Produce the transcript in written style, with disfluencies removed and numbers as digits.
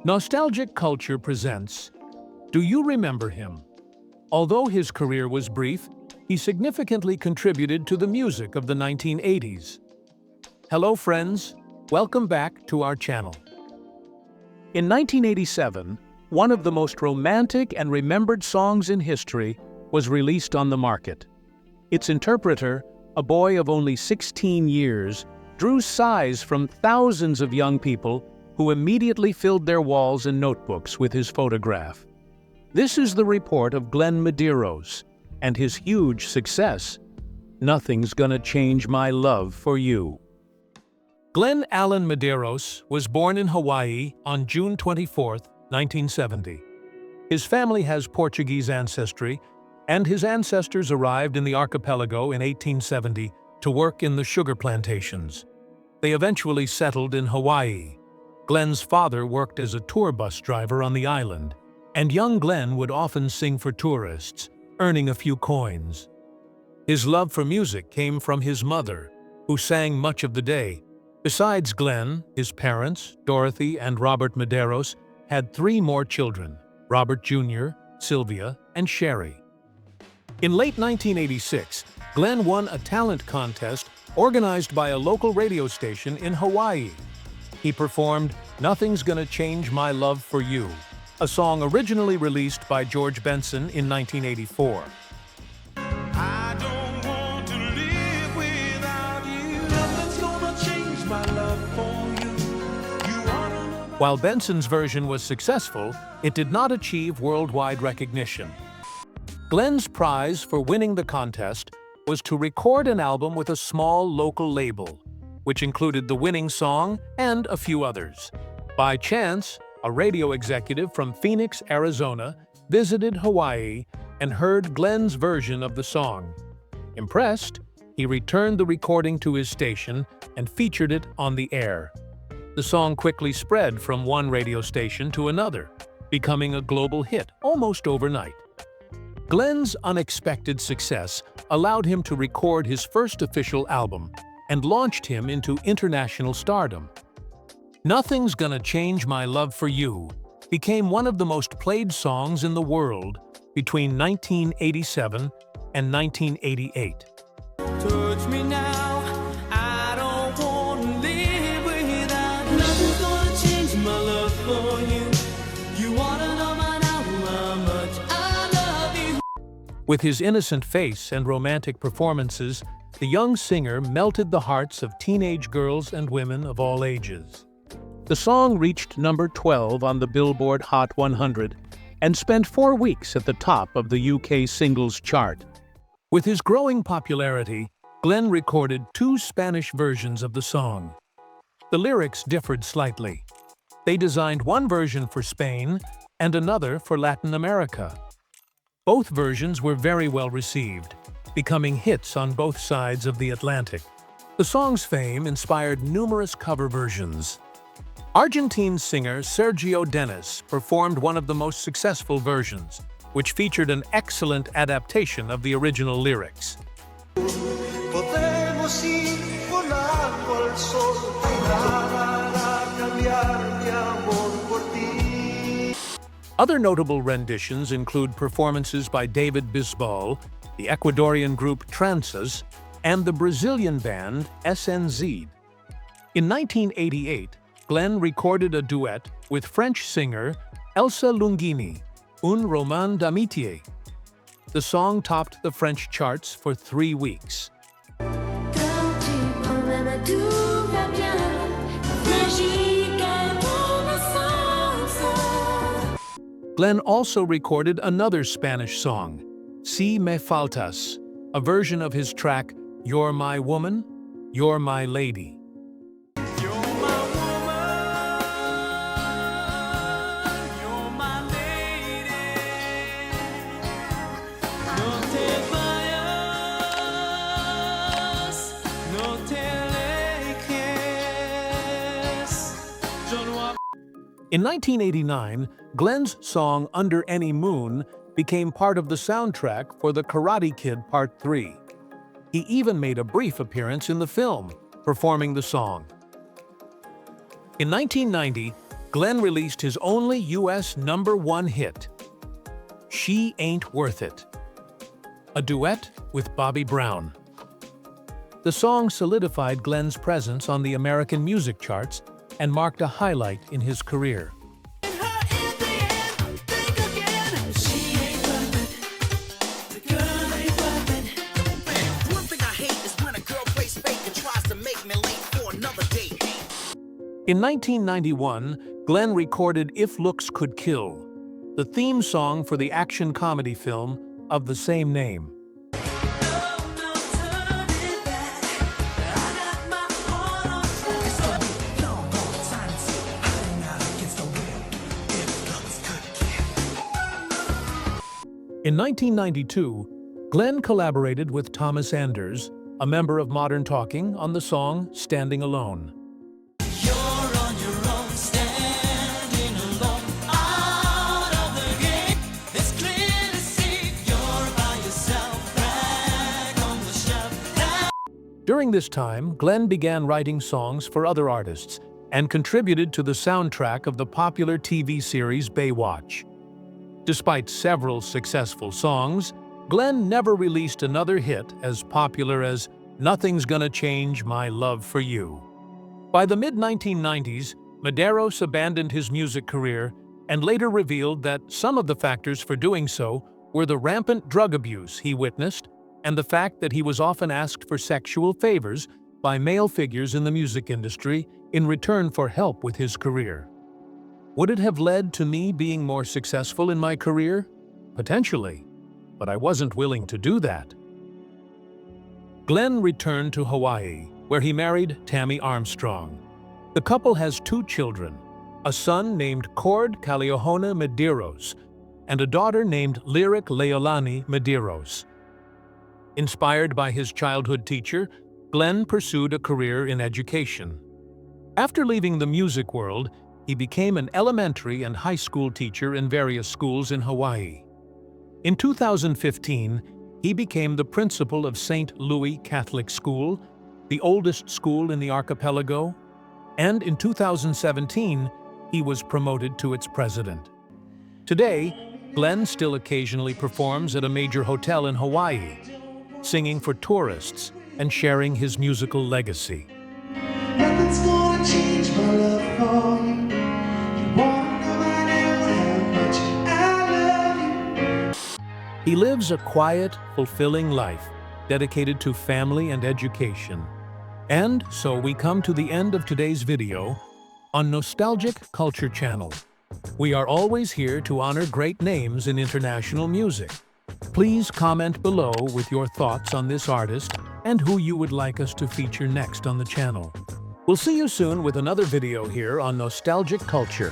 Nostalgic Culture presents Do You Remember Him? Although his career was brief, he significantly contributed to the music of the 1980s. Hello friends, welcome back to our channel. In 1987, one of the most romantic and remembered songs in history was released on the market. Its interpreter, a boy of only 16 years, drew sighs from thousands of young people who immediately filled their walls and notebooks with his photograph. This is the report of Glenn Medeiros and his huge success, Nothing's Gonna Change My Love for You. Glenn Allen Medeiros was born in Hawaii on June 24, 1970. His family has Portuguese ancestry, and his ancestors arrived in the archipelago in 1870 to work in the sugar plantations. They eventually settled in Hawaii. Glenn's father worked as a tour bus driver on the island, and young Glenn would often sing for tourists, earning a few coins. His love for music came from his mother, who sang much of the day. Besides Glenn, his parents, Dorothy and Robert Medeiros, had three more children, Robert Jr., Sylvia, and Sherry. In late 1986, Glenn won a talent contest organized by a local radio station in Hawaii. He performed Nothing's Gonna Change My Love for You, a song originally released by George Benson in 1984. I don't want to live without you. Nothing's gonna change my love for you. You wanna know my... While Benson's version was successful, it did not achieve worldwide recognition. Glenn's prize for winning the contest was to record an album with a small local label, which included the winning song and a few others. By chance, a radio executive from Phoenix, Arizona, visited Hawaii and heard Glenn's version of the song. Impressed, he returned the recording to his station and featured it on the air. The song quickly spread from one radio station to another, becoming a global hit almost overnight. Glenn's unexpected success allowed him to record his first official album and launched him into international stardom. Nothing's Gonna Change My Love for You became one of the most played songs in the world between 1987 and 1988. Touch me now, I don't want to live without. Nothing's gonna change my love for you. You wanna know by now how much I love you. With his innocent face and romantic performances, the young singer melted the hearts of teenage girls and women of all ages. The song reached number 12 on the Billboard Hot 100 and spent 4 weeks at the top of the UK singles chart. With his growing popularity, Glenn recorded 2 Spanish versions of the song. The lyrics differed slightly. They designed one version for Spain and another for Latin America. Both versions were very well received, becoming hits on both sides of the Atlantic. The song's fame inspired numerous cover versions. Argentine singer Sergio Denis performed one of the most successful versions, which featured an excellent adaptation of the original lyrics. Podemos ir volando al sol, nada hará cambiar mi amor por ti. Other notable renditions include performances by David Bisbal, the Ecuadorian group Tranças, and the Brazilian band SNZ. In 1988, Glenn recorded a duet with French singer Elsa Lunghini, Un roman d'amitié. The song topped the French charts for 3 weeks. Glenn also recorded another Spanish song, Si Me Faltas, a version of his track You're My Woman, You're My Lady. You're my woman, you're my lady. No te vayas, no te alejes. Yo no... In 1989, Glenn's song Under Any Moon became part of the soundtrack for The Karate Kid Part 3. He even made a brief appearance in the film, performing the song. In 1990, Glenn released his only US #1 hit, She Ain't Worth It, a duet with Bobby Brown. The song solidified Glenn's presence on the American music charts and marked a highlight in his career. In 1991, Glenn recorded If Looks Could Kill, the theme song for the action comedy film of the same name. In 1992, Glenn collaborated with Thomas Anders, a member of Modern Talking, on the song Standing Alone. You're on your own, standing alone, out of the game. It's clear to see you're by yourself, back on the shelf. During this time, Glenn began writing songs for other artists and contributed to the soundtrack of the popular TV series Baywatch. Despite several successful songs, Glenn never released another hit as popular as Nothing's Gonna Change My Love for You. By the mid-1990s, Medeiros abandoned his music career and later revealed that some of the factors for doing so were the rampant drug abuse he witnessed and the fact that he was often asked for sexual favors by male figures in the music industry in return for help with his career. Would it have led to me being more successful in my career? Potentially, but I wasn't willing to do that. Glenn returned to Hawaii, where he married Tammy Armstrong. The couple has 2 children, a son named Cord Kaliohona Medeiros and a daughter named Lyric Leolani Medeiros. Inspired by his childhood teacher, Glenn pursued a career in education. After leaving the music world, he became an elementary and high school teacher in various schools in Hawaii. In 2015, he became the principal of St. Louis Catholic School, the oldest school in the archipelago, and in 2017, he was promoted to its president. Today, Glenn still occasionally performs at a major hotel in Hawaii, singing for tourists and sharing his musical legacy. Nothing's gonna change my love for you. You won't know by now how much I love you. He lives a quiet, fulfilling life, dedicated to family and education. And so we come to the end of today's video on Nostalgic Culture Channel. We are always here to honor great names in international music. Please comment below with your thoughts on this artist and who you would like us to feature next on the channel. We'll see you soon with another video here on Nostalgic Culture.